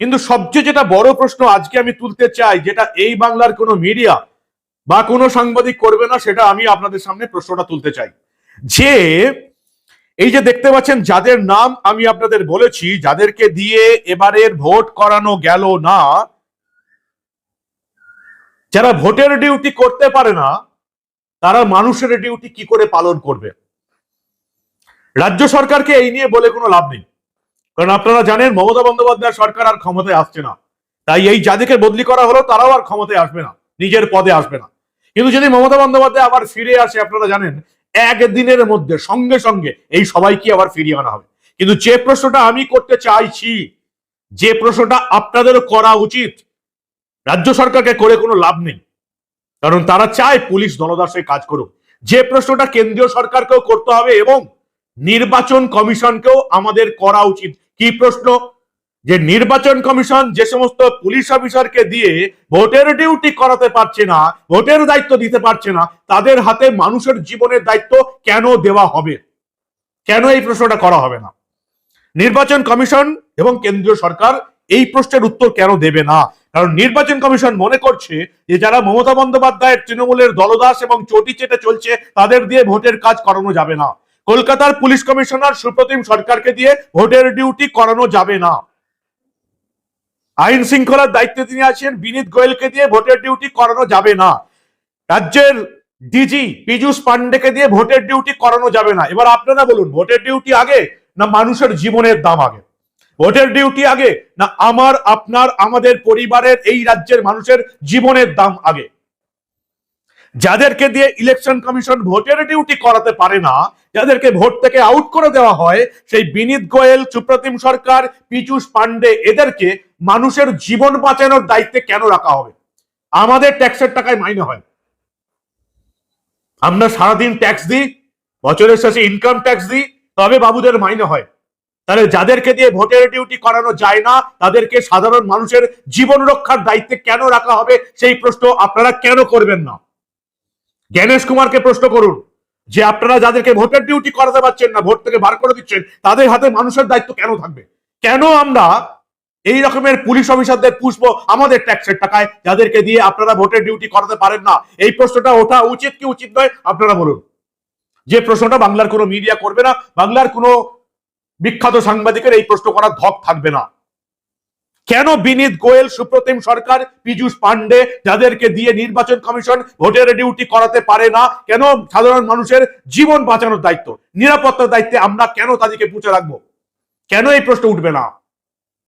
কিন্তু সবচেয়ে যেটা বড় প্রশ্ন আজকে আমি তুলতে চাই, যেটা এই বাংলার কোনো মিডিয়া বা কোনো সাংবাদিক করবে না, সেটা আমি আপনাদের সামনে প্রশ্নটা তুলতে চাই। যে এই যে দেখতে পাচ্ছেন যাদের নাম আমি আপনাদের বলেছি, যাদেরকে দিয়ে এবারের ভোট করানো গেল না, যারা ভোটের ডিউটি করতে পারে না, তারা মানুষের ডিউটি কি করে পালন করবে? রাজ্য সরকারকে এই নিয়ে বলে কোনো লাভ নেই, কারণ আপনারা জানেন মমতা বন্দ্যোপাধ্যায় সরকার আর ক্ষমতায় আসছে না। তাই এই যাদেরকে বদলি করা হলো তারাও আর ক্ষমতায় আসবে না, নিজের পদে আসবে না। কিন্তু যদি মমতা বন্দ্যোপাধ্যায় আবার ফিরে আসে, আপনারা জানেন একদিনের মধ্যে সঙ্গে সঙ্গে এই সবাইকে আবার ফিরিয়ে আনা হবে। কিন্তু যে প্রশ্নটা আমি করতে চাইছি, যে প্রশ্নটা আপনাদেরও করা উচিত, রাজ্য সরকারকে করে কোনো লাভ নেই, কারণ তারা চায় পুলিশ দলদাসে কাজ করুক। যে প্রশ্নটা কেন্দ্রীয় সরকারকেও করতে হবে এবং নির্বাচন কমিশনকেও আমাদের করা উচিত। কি প্রশ্ন? যে নির্বাচন কমিশন যে সমস্ত পুলিশ অফিসারকে দিয়ে ভোটের ডিউটি করাতে পারছে না, ভোটের দায়িত্ব দিতে পারছে না, তাদের হাতে মানুষের জীবনের দায়িত্ব কেন দেওয়া হবে? কেন এই প্রশ্নটা করা হবে না? নির্বাচন কমিশন এবং কেন্দ্রীয় সরকার এই প্রশ্নের উত্তর কেন দেবে না? কারণ নির্বাচন কমিশন মনে করছে যে যারা মমতা বন্দ্যোপাধ্যায়ের তৃণমূলের দলদাস এবং চটি চেটে চলছে, তাদের দিয়ে ভোটের কাজ করানো যাবে না। কলকাতার পুলিশ কমিশনার সুপ্রতিম সরকারকে দিয়ে ভোটের ডিউটি করানো যাবে না। আইন শৃঙ্খলার দায়িত্বে তিনি আছেন বিনীত গোয়েলকে দিয়ে ভোটের ডিউটি করানো যাবে না। রাজ্যের ডিজি পীযূষ পান্ডেকে দিয়ে ভোটের ডিউটি করানো যাবে না। এবার আপনারা বলুন, ভোটের ডিউটি আগে না মানুষের জীবনের দাম আগে? ভোটের ডিউটি আগে না আমার, আপনার, আমাদের পরিবারের, এই রাজ্যের মানুষের জীবনের দাম আগে? যাদেরকে দিয়ে ইলেকশন কমিশন ভোটের ডিউটি করাতে পারে না, যাদেরকে ভোট থেকে আউট করে দেওয়া হয়, সেই বিনীত গোয়েল, সুপ্রতিম সরকার, পীযূষ পান্ডে, এদেরকে মানুষের জীবন বাঁচানোর দায়িত্বে কেন রাখা হবে? আমাদের ট্যাক্সের টাকায় মাইনে হয়, আমরা সারাদিন ট্যাক্স দিই, বছরের শেষে ইনকাম ট্যাক্স দিই, তবে বাবুদের মাইনে হয়। তাহলে যাদেরকে দিয়ে ভোটের ডিউটি করানো যায় না, তাদেরকে সাধারণ মানুষের জীবন রক্ষার দায়িত্বে কেন রাখা হবে? সেই প্রশ্ন আপনারা কেন করবেন না? জ্ঞানেশ কুমারকে প্রশ্ন করুন যে আপনারা যাদেরকে ভোটের ডিউটি করাতে পারছেন না, ভোট থেকে বার করে দিচ্ছেন, তাদের হাতে মানুষের দায়িত্ব কেন থাকবে? কেন আমরা এই রকমের পুলিশ অফিসারদের পুষবো আমাদের ট্যাক্সের টাকায়, যাদেরকে দিয়ে আপনারা ভোটের ডিউটি করাতে পারেন না? এই প্রশ্নটা ওঠা উচিত কি উচিত নয় আপনারা বলুন। যে প্রশ্নটা বাংলার কোনো মিডিয়া করবে না, বাংলার কোনো বিখ্যাত সাংবাদিকের এই প্রশ্ন করার ধক থাকবে না। কেন বিনীত গোয়েল, সুপ্রতিম সরকার, পীযূষ পান্ডে, যাদেরকে দিয়ে নির্বাচন কমিশন ভোটের ডিউটি করাতে পারে না, কেন সাধারণ মানুষের জীবন বাঁচানোর দায়িত্ব, নিরাপত্তার দায়িত্বে আমরা কেন তাদেরকে পুঁছে রাখবো? কেন এই প্রশ্ন উঠবে না?